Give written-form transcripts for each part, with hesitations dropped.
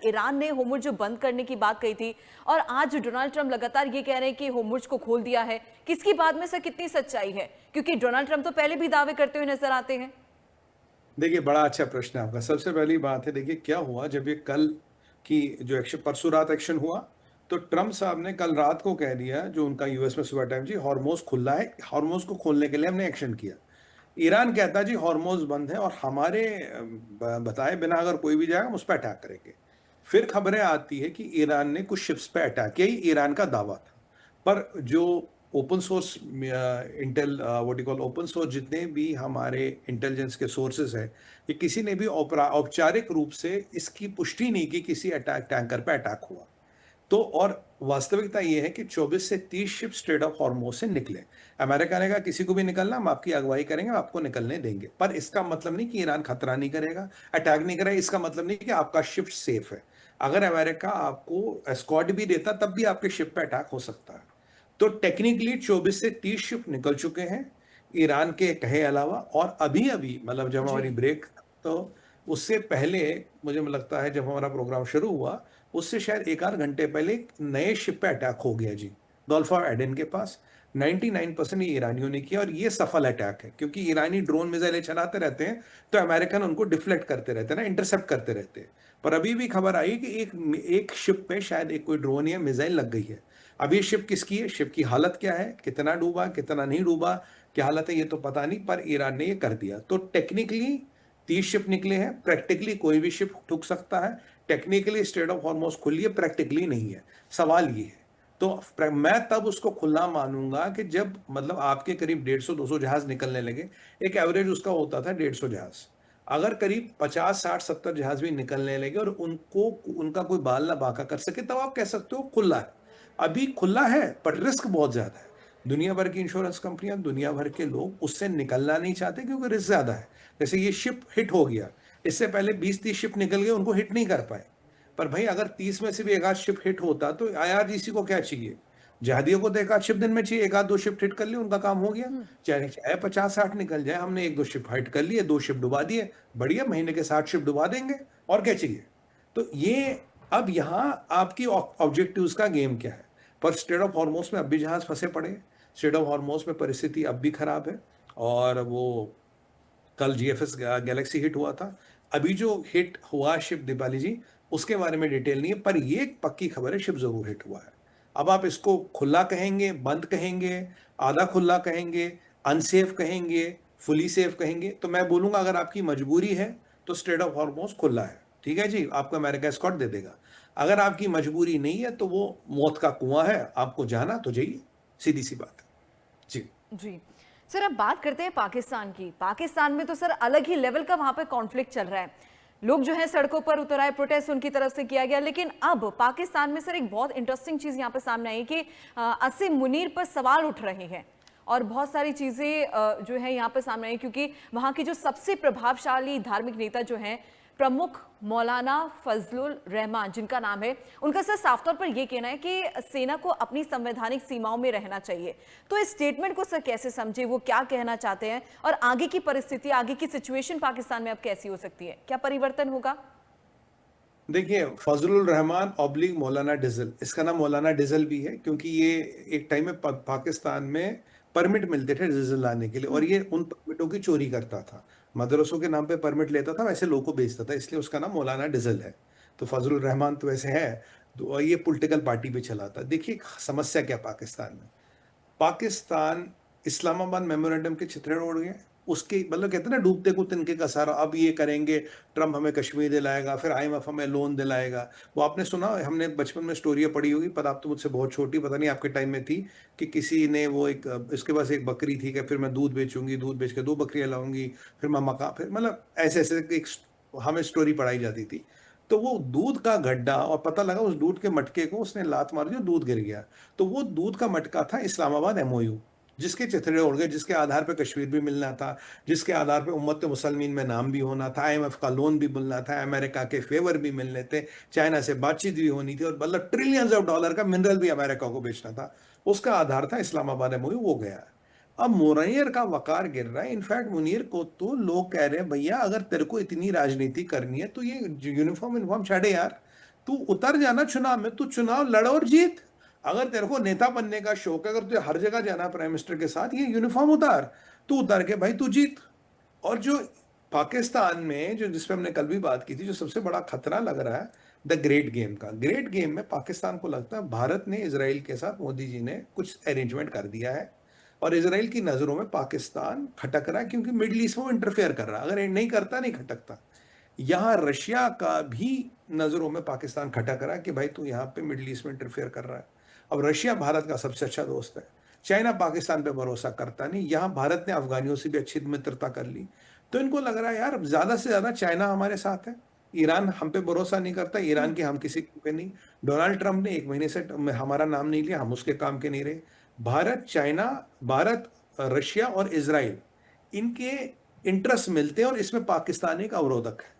Iran ने होर्मुज जो बंद करने की बात कही थी और आज डोनाल्ड ट्रंप लगातार ये कह रहे हैं कि होर्मुज को खोल दिया है, किसकी बात में सर कितनी सच्चाई है? क्योंकि डोनाल्ड ट्रंप तो पहले भी दावे करते हुए नजर आते हैं। देखिए, बड़ा अच्छा प्रश्न है आपका। सबसे पहली बात है, देखिए क्या हुआ जब ये कल की जो एक्शन परसों रात एक्शन हुआ, तो ट्रम्प साहब ने कल रात को कह दिया, जो उनका यूएस में सुबह टाइम, जी हॉर्मोज़ खुला है, हॉर्मोज़ को खोलने के लिए हमने एक्शन किया। ईरान कहता है जी हॉर्मोज़ बंद है और हमारे बताए बिना अगर कोई भी जाएगा हम उस पर अटैक करेंगे। फिर खबरें आती है कि ईरान ने कुछ शिप्स पे अटैक किया, ये ईरान का दावा था। पर जो open source Intel what you call open source जितने भी हमारे इंटेलिजेंस के सोर्सेज हैं, ये किसी ने भी औपचारिक रूप से इसकी पुष्टि नहीं की किसी अटैक टैंकर पे अटैक हुआ। तो और वास्तविकता ये है कि 24 से 30 शिप स्ट्रेट ऑफ हॉर्मोज से निकले। अमेरिका ने कहा किसी को भी निकलना, हम आपकी अगुवाई करेंगे, हम आपको निकलने देंगे। पर इसका मतलब नहीं कि ईरान खतरा नहीं करेगा, अटैक नहीं करेगा। इसका मतलब नहीं कि आपका शिप सेफ है। अगर अमेरिका आपको एस्कॉर्ट भी देता तब भी आपके शिप पे अटैक हो सकता है। तो टेक्निकली 24 से 30 शिप निकल चुके हैं ईरान के कहे अलावा। और अभी अभी मतलब जब जी। हमारी ब्रेक, तो उससे पहले मुझे लगता है जब हमारा प्रोग्राम शुरू हुआ, उससे शायद एक आध घंटे पहले एक नए शिप पे अटैक हो गया जी, गल्फ ऑफ एडन के पास। 99% ये ईरानियों ने किया और ये सफल अटैक है, क्योंकि ईरानी ड्रोन मिसाइलें चलाते रहते हैं तो अमेरिकन उनको डिफ्लेक्ट करते रहते हैं ना, इंटरसेप्ट करते रहते हैं। पर अभी भी खबर आई कि एक एक शिप पे शायद एक कोई ड्रोन या मिसाइल लग गई है। अब ये शिप किसकी है, शिप की हालत क्या है, कितना डूबा कितना नहीं डूबा, क्या हालत है, ये तो पता नहीं, पर ईरान ने ये कर दिया। तो टेक्निकली 30 शिप निकले हैं, प्रैक्टिकली कोई भी शिप ठुक सकता है। टेक्निकली स्ट्रेट ऑफ हॉर्मोज खुली है, प्रैक्टिकली नहीं है। सवाल ये है, तो मैं तब उसको खुला मानूंगा कि जब मतलब आपके करीब 150-200 जहाज निकलने लगे। एक एवरेज उसका होता था 150 जहाज। अगर करीब 50-60-70 जहाज भी निकलने लगे और उनको उनका कोई बाल ना बांका कर सके, तब आप कह सकते हो खुला है। अभी खुला है पर रिस्क बहुत ज्यादा है। दुनिया भर की इंश्योरेंस कंपनियां, दुनिया भर के लोग उससे निकलना नहीं चाहते क्योंकि रिस्क ज्यादा है। जैसे ये शिप हिट हो गया, इससे पहले 20-30 शिप निकल गए, उनको हिट नहीं कर पाए। पर भाई अगर 30 में से भी एक आध शिप हिट होता तो आईआरजीसी को क्या चाहिए? जहादियों को तो एक आध शिप दिन में चाहिए, एक आध दो शिप हिट कर ली, उनका काम हो गया। चाहे चाहे 50-60 निकल जाए, हमने एक दो शिप हिट कर लिए, दो शिप डुबा दिए, बढ़िया, महीने के 60 शिप डुबा देंगे, और क्या चाहिए? तो ये अब यहाँ आपकी ऑब्जेक्टिव्स का गेम क्या है? पर स्ट्रेट ऑफ हॉर्मोस में अब भी जहाज फंसे पड़े हैं। स्ट्रेट ऑफ हॉर्मोस में परिस्थिति अब भी खराब है। और वो कल जीएफएस गैलेक्सी हिट हुआ था। अभी जो हिट हुआ शिप, दीपाली जी, उसके बारे में डिटेल नहीं है, पर ये एक पक्की खबर है, शिप जरूर हिट हुआ है। अब आप इसको खुला कहेंगे, बंद कहेंगे, आधा खुला कहेंगे, अनसेफ कहेंगे, फुली सेफ कहेंगे, तो मैं बोलूंगा अगर आपकी मजबूरी है तो स्ट्रेट ऑफ हॉर्मोज खुला है, ठीक है जी, आपको अमेरिका एस्कॉर्ट दे देगा। अगर आपकी मजबूरी नहीं है तो वो मौत का कुआं है, आपको जाना तो जाइए, सीधी सी बात है जी। जी। सर अब बात करते हैं पाकिस्तान की। पाकिस्तान में तो सर अलग ही लेवल का वहां पे कॉन्फ्लिक्ट चल रहा है। लोग जो है सड़कों पर उतर आए, प्रोटेस्ट उनकी तरफ से किया गया। लेकिन अब पाकिस्तान में सर एक बहुत इंटरेस्टिंग चीज यहाँ पे सामने आई कि असीम मुनीर पर सवाल उठ रहे हैं और बहुत सारी चीजें जो है यहाँ पे सामने आई, क्योंकि वहां की जो सबसे प्रभावशाली धार्मिक नेता जो है प्रमुख मौलाना फजलुल रहमान जिनका नाम है, उनका सर साफ तौर पर यह कहना है कि सेना को अपनी संवैधानिक सीमाओं में रहना चाहिए। तो इस स्टेटमेंट को सर कैसे समझे, वो क्या कहना चाहते हैं और आगे की परिस्थिति, आगे की सिचुएशन पाकिस्तान में अब कैसी हो सकती है, क्या परिवर्तन होगा? देखिए, फजलुल रहमान ऑब्लिक मौलाना डिजल, इसका नाम मौलाना डिजल भी है क्योंकि ये एक टाइम में पाकिस्तान में परमिट मिलते थे डिजल लाने के लिए, और ये उन परमिटों की चोरी करता था। मदरसों के नाम पे परमिट लेता था, वैसे लोगों को बेचता था, इसलिए उसका नाम मौलाना डिजल है। तो फजलुल रहमान तो वैसे है, तो और ये पॉलिटिकल पार्टी भी चलाता। देखिए समस्या क्या पाकिस्तान में, पाकिस्तान इस्लामाबाद मेमोरेंडम के चित्रण उड़ गए। उसके मतलब कहते हैं ना, डूबते को तिनके का सहारा, अब ये करेंगे, ट्रम्प हमें कश्मीर दिलाएगा, फिर आईएमएफ हमें लोन दिलाएगा। वो आपने सुना, हमने बचपन में स्टोरियाँ पढ़ी होगी, पर आप तो मुझसे बहुत छोटी, पता नहीं आपके टाइम में थी, कि किसी ने वो एक इसके पास एक बकरी थी कि फिर मैं दूध बेचूंगी, दूध बेच के दो बकरियां लाऊंगी, फिर मैं मका, फिर मतलब ऐसे ऐसे एक हमें स्टोरी पढ़ाई जाती थी। तो वो दूध का गड्ढा, और पता लगा उस दूध के मटके को उसने लात मार दी और दूध गिर गया। तो वो दूध का मटका था इस्लामाबाद एमओयू, जिसके चिथड़े उड़ गए, जिसके आधार पे कश्मीर भी मिलना था, जिसके आधार पे उम्मत मुसलमीन में नाम भी होना था, आईएमएफ का लोन भी मिलना था, अमेरिका के फेवर भी मिलने थे, चाइना से बातचीत भी होनी थी, और मतलब ट्रिलियंस ऑफ डॉलर का मिनरल भी अमेरिका को बेचना था। उसका आधार था इस्लामाबाद एमओयू, वो गया। अब मुनीर का वकार गिर रहा है। इनफैक्ट मुनीर को तो लोग कह रहे हैं, भैया अगर तेरे को इतनी राजनीति करनी है तो ये यूनिफॉर्म यूनिफॉर्म छाड़े यार, तू उतर जाना चुनाव में, तू चुनाव लड़ और जीत। अगर तेरे को नेता बनने का शौक है, अगर तुझे हर जगह जाना प्राइम मिनिस्टर के साथ, ये यूनिफॉर्म उतार, तू उतार के भाई तू जीत। और जो पाकिस्तान में जो जिस पे हमने कल भी बात की थी, जो सबसे बड़ा खतरा लग रहा है द ग्रेट गेम का, ग्रेट गेम में पाकिस्तान को लगता है भारत ने इसराइल के साथ, मोदी जी ने कुछ अरेंजमेंट कर दिया है और इसराइल की नजरों में पाकिस्तान खटक रहा है, क्योंकि मिडिल ईस्ट में वो इंटरफेयर कर रहा है। अगर नहीं करता नहीं खटकता। यहाँ रशिया का भी नजरों में पाकिस्तान खटक रहा है कि भाई तू यहाँ पे मिडिल ईस्ट में इंटरफेयर कर रहा है। अब रशिया भारत का सबसे अच्छा दोस्त है, चाइना पाकिस्तान पे भरोसा करता नहीं, यहाँ भारत ने अफगानियों से भी अच्छी मित्रता कर ली। तो इनको लग रहा है यार ज्यादा से ज्यादा चाइना हमारे साथ है, ईरान हम पे भरोसा नहीं करता, ईरान के हम किसी पे नहीं। डोनाल्ड ट्रंप ने 1 महीने से हमारा नाम नहीं लिया, हम उसके काम के नहीं रहे। भारत चाइना, भारत रशिया और इसराइल, इनके इंटरेस्ट मिलते हैं और इसमें पाकिस्तान एक अवरोधक है।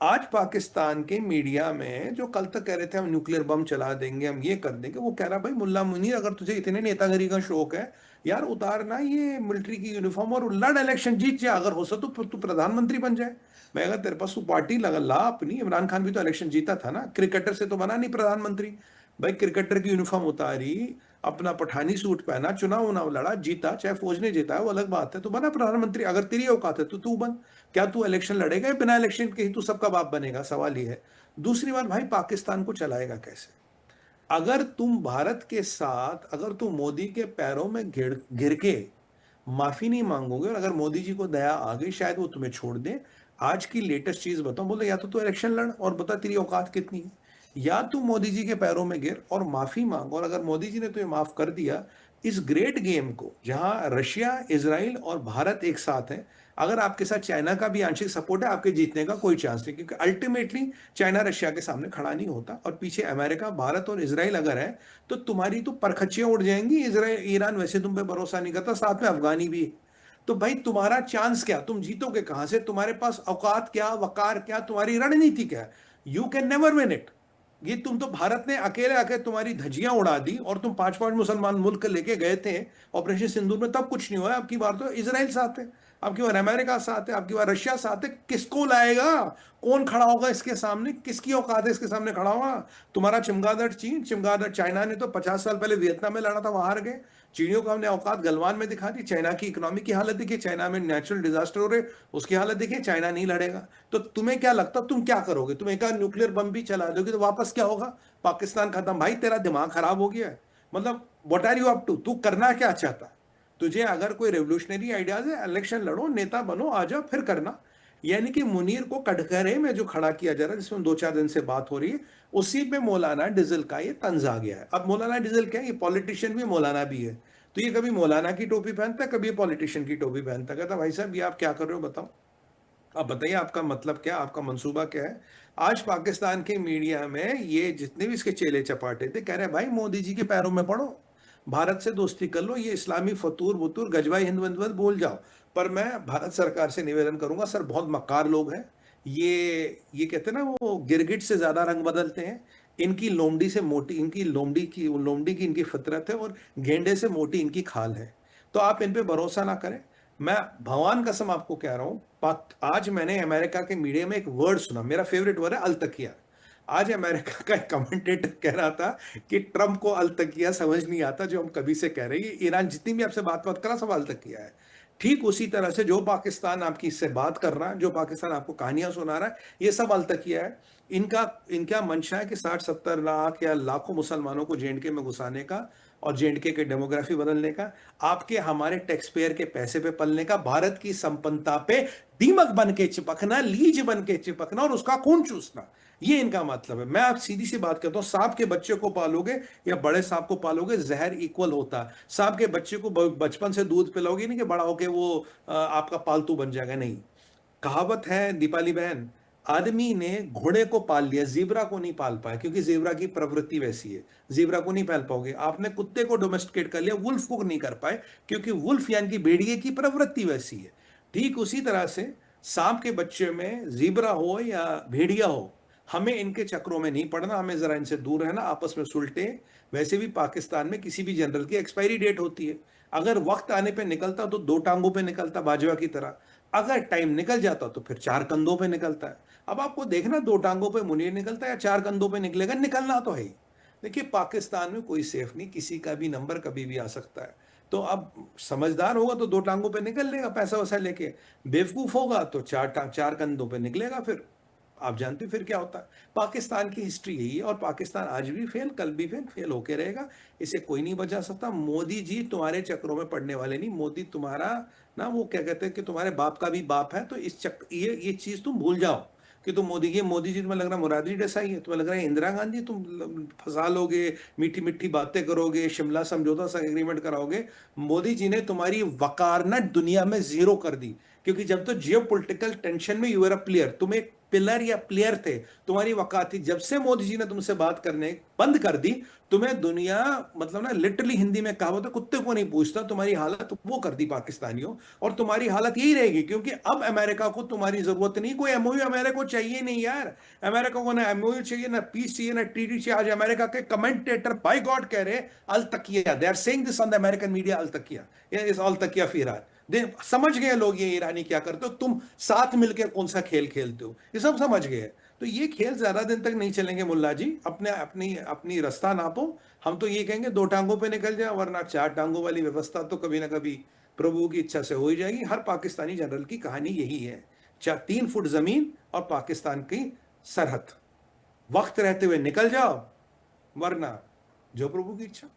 आज पाकिस्तान के मीडिया में जो कल तक कह रहे थे हम न्यूक्लियर बम चला देंगे, हम ये कर देंगे, वो कह रहा भाई मुल्ला मुनीर अगर तुझे इतने नेतागिरी का शौक है यार, उतारना ये मिलिट्री की यूनिफॉर्म और लड़, इलेक्शन जीत जाए, अगर हो सके तो तू प्रधानमंत्री बन जाए। मैं अगर तेरे पास तू पार्टी लगा ला अपनी, इमरान खान भी तो इलेक्शन जीता था ना, क्रिकेटर से तो बना नहीं प्रधानमंत्री। भाई क्रिकेटर की यूनिफॉर्म उतारी, अपना पठानी सूट पहना, चुनाव उनाव लड़ा, जीता, चाहे फौज ने जीता है वो अलग बात है, तो बना प्रधानमंत्री। अगर तेरी औकात है तो तू बन। क्या तू इलेक्शन लड़ेगा या बिना इलेक्शन के ही तू सबका बाप बनेगा, सवाल ये है। दूसरी बात, भाई पाकिस्तान को चलाएगा कैसे? अगर तुम भारत के साथ, अगर तुम मोदी के पैरों में गिर गिर के माफी नहीं मांगोगे, और अगर मोदी जी को दया आ गई शायद वो तुम्हें छोड़ दे। आज की लेटेस्ट चीज बताऊं, बोले या तो तू इलेक्शन लड़ और बता तेरी औकात कितनी है, या तू मोदी जी के पैरों में गिर और माफी मांग। और अगर मोदी जी ने तुझे माफ कर दिया, इस ग्रेट गेम को जहां रशिया, इजराइल और भारत एक साथ हैं, अगर आपके साथ चाइना का भी आंशिक सपोर्ट है, आपके जीतने का कोई चांस नहीं, क्योंकि अल्टीमेटली चाइना रशिया के सामने खड़ा नहीं होता, और पीछे अमेरिका, भारत और इसराइल अगर है तो तुम्हारी तो परखच्चियां उड़ जाएंगी। इसराइल, ईरान वैसे तुम पे भरोसा नहीं करता, साथ में अफगानी भी। तो भाई तुम्हारा चांस क्या, तुम जीतोगे कहां से? तुम्हारे पास औकात क्या, वकार क्या, तुम्हारी रणनीति क्या? You can never win it. ये तुम तो, भारत ने अकेले आके तुम्हारी धज्जियां उड़ा दी, और तुम 5-5 मुसलमान मुल्क लेके गए थे ऑपरेशन सिंदूर में, तब कुछ नहीं हुआ। अब की बार तो इसराइल साथ है, अब की बार अमेरिका साथ है, अब की बार रशिया साथ है। किसको लाएगा? कौन खड़ा होगा इसके सामने? किसकी औकात है इसके सामने खड़ा हुआ? तुम्हारा चमगादड़ चीन, चमगादड़ चाइना ने तो 50 साल पहले वियतनाम में लड़ा था, वहां हार गए। चीनियों को हमने औकात गलवान में दिखा दी। चाइना की इकोनॉमी की हालत देखिए, चाइना में नेचुरल डिजास्टर हो रहे, उसकी हालत देखिए, चाइना नहीं लड़ेगा। तो तुम्हें क्या लगता, तुम क्या करोगे? तुम एक न्यूक्लियर बम भी चला दोगे तो वापस क्या होगा? पाकिस्तान खत्म। भाई तेरा दिमाग खराब हो गया है, मतलब what are you up to? तू करना क्या चाहता? तुझे अगर कोई रेवोल्यूशनरी आइडियाज है, इलेक्शन लड़ो, नेता बनो, आ जाओ, फिर करना। यानी कि मुनीर को कटघरे में जो खड़ा किया जा रहा है, जिसमें 2-4 दिन से बात हो रही है, उसी पे मौलाना डिजिल का ये तंज आ गया है। अब मौलाना डिजिल क्या है? ये पॉलिटिशियन भी, मौलाना भी है। तो ये कभी मौलाना की टोपी पहनता है, कभी ये पॉलिटिशियन की टोपी पहनता है। कहता भाई साहब ये आप क्या कर रहे हो, बताओ, आप बताइए, आपका मतलब क्या, आपका मंसूबा क्या है? आज पाकिस्तान के मीडिया में ये जितने भी इसके चेले चपाटे थे, कह रहे हैं भाई मोदी जी के पैरों में पड़ो, भारत से दोस्ती कर लो, ये इस्लामी फतूर वतूर गजवाई हिंद वंद वंद भूल जाओ। पर मैं भारत सरकार से निवेदन करूंगा, सर बहुत मक्कार लोग हैं ये कहते हैं ना, वो गिरगिट से ज्यादा रंग बदलते हैं। इनकी लोमड़ी से मोटी, इनकी लोमड़ी की इनकी फितरत है, और गेंडे से मोटी इनकी खाल है। तो आप इन पे भरोसा ना करें। मैं भगवान कसम आपको कह रहा हूं, आज मैंने अमेरिका के मीडिया में एक वर्ड सुना, मेरा फेवरेट वर्ड है अलतकिया। आज अमेरिका का एक कमेंटेटर कह रहा था कि ट्रंप को अलतकिया समझ नहीं आता, जो हम कभी से कह रहे हैं। ईरान जितनी भी आपसे बात करा सब अलतकिया है। ठीक उसी तरह से जो पाकिस्तान आपकी इससे बात कर रहा है, जो पाकिस्तान आपको कहानियां सुना रहा है, ये सब अलतकिया है। इनका इनका मंशा है कि 60-70 लाख या लाखों मुसलमानों को जेएंडके में घुसाने का, और जेएंडके के डेमोग्राफी बदलने का, आपके हमारे टैक्स पेयर के पैसे पे पलने का, भारत की संपन्नता पे दीमक बन के चिपकना, लीज बन के चिपकना, और उसका खून चूसना, ये इनका मतलब है। मैं आप सीधी सी बात करता हूं, सांप के बच्चे को पालोगे या बड़े सांप को पालोगे, जहर इक्वल होता। सांप के बच्चे को बचपन से दूध पिलाओगे नहीं कि बड़ा होके वो आपका पालतू बन जाएगा, नहीं। कहावत है दीपाली बहन, आदमी ने घोड़े को पाल लिया, जीब्रा को नहीं पाल पाया, क्योंकि जीब्रा की प्रवृत्ति वैसी है, जीब्रा को नहीं पाल पाओगे। आपने कुत्ते को डोमेस्टिकेट कर लिया, वुल्फ को नहीं कर पाए, क्योंकि वुल्फ यानी कि भेड़िए की प्रवृत्ति वैसी है। ठीक उसी तरह से सांप के बच्चे में जीब्रा हो या भेड़िया हो, हमें इनके चक्रों में नहीं पड़ना, हमें जरा इनसे दूर रहना, आपस में सुलटे। वैसे भी पाकिस्तान में किसी भी जनरल की एक्सपायरी डेट होती है, अगर वक्त आने पे निकलता तो 2 टांगों पे निकलता, बाजवा की तरह। अगर टाइम निकल जाता तो फिर 4 कंधों पे निकलता है। अब आपको देखना 2 टांगों पे मुनीर निकलता है या 4 कंधों पे निकलेगा, निकलना तो है ही। देखिए पाकिस्तान में कोई सेफ नहीं, किसी का भी नंबर कभी भी आ सकता है। तो अब समझदार होगा तो 2 टांगों पे निकल लेगा पैसा वैसा लेके, बेवकूफ होगा तो 4 कंधों पे निकलेगा फिर। आप जानते हो फिर क्या होता है। पाकिस्तान की हिस्ट्री यही है और पाकिस्तान आज भी फेल, कल भी फेल होके रहेगा। इसे कोई नहीं बचा सकता। मोदी जी तुम्हारे चक्रों में पड़ने वाले नहीं। मोदी तुम्हारा ना, वो क्या कहते हैं कि तुम्हारे बाप का भी बाप है। तो इस ये चीज तुम भूल जाओ कि तुम मोदी जी तुम्हें लग रहा है मुरारी देसाई है, तुम्हें लग रहा है इंदिरा गांधी, तुम फंसा लोगे, मीठी मीठी बातें करोगे, शिमला समझौता सा एग्रीमेंट कराओगे। मोदी जी ने तुम्हारी वकार ना दुनिया में जीरो कर दी। क्योंकि जब तो जियो पोलिटिकल टेंशन में यू आर अ प्लेयर, तुम एक पिलर या प्लेयर थे, तुम्हारी वकात थी। जब से मोदी जी ने तुमसे बात करने बंद कर दी, तुम्हें दुनिया मतलब ना लिटरली हिंदी में कहावत है, कुत्ते को नहीं पूछता, तुम्हारी हालत वो कर दी पाकिस्तानियों। और तुम्हारी हालत यही रहेगी क्योंकि अब अमेरिका को तुम्हारी जरूरत नहीं, कोई एमओयू अमेरिका को चाहिए नहीं यार। अमेरिका को ना एमओयू चाहिए, ना पीस चाहिए, ना ट्रीटी चाहिए। आज अमेरिका के कमेंटेटर बाय गॉड कह रहे अल तकिया, they are saying this on the American media, अल तकिया, इज ऑल तकिया फिर दे समझ गए लोग ये ईरानी क्या करते हो, तुम साथ मिलकर कौन सा खेल खेलते हो, ये सब समझ गए। तो ये खेल ज्यादा दिन तक नहीं चलेंगे मुल्ला जी, अपने अपनी अपनी रास्ता नापो। हम तो ये कहेंगे 2 टांगों पे निकल जाए, वरना 4 टांगों वाली व्यवस्था तो कभी ना कभी प्रभु की इच्छा से हो ही जाएगी। हर पाकिस्तानी जनरल की कहानी यही है, 3 फुट जमीन और पाकिस्तान की सरहद। वक्त रहते हुए निकल जाओ, वरना जो प्रभु की इच्छा।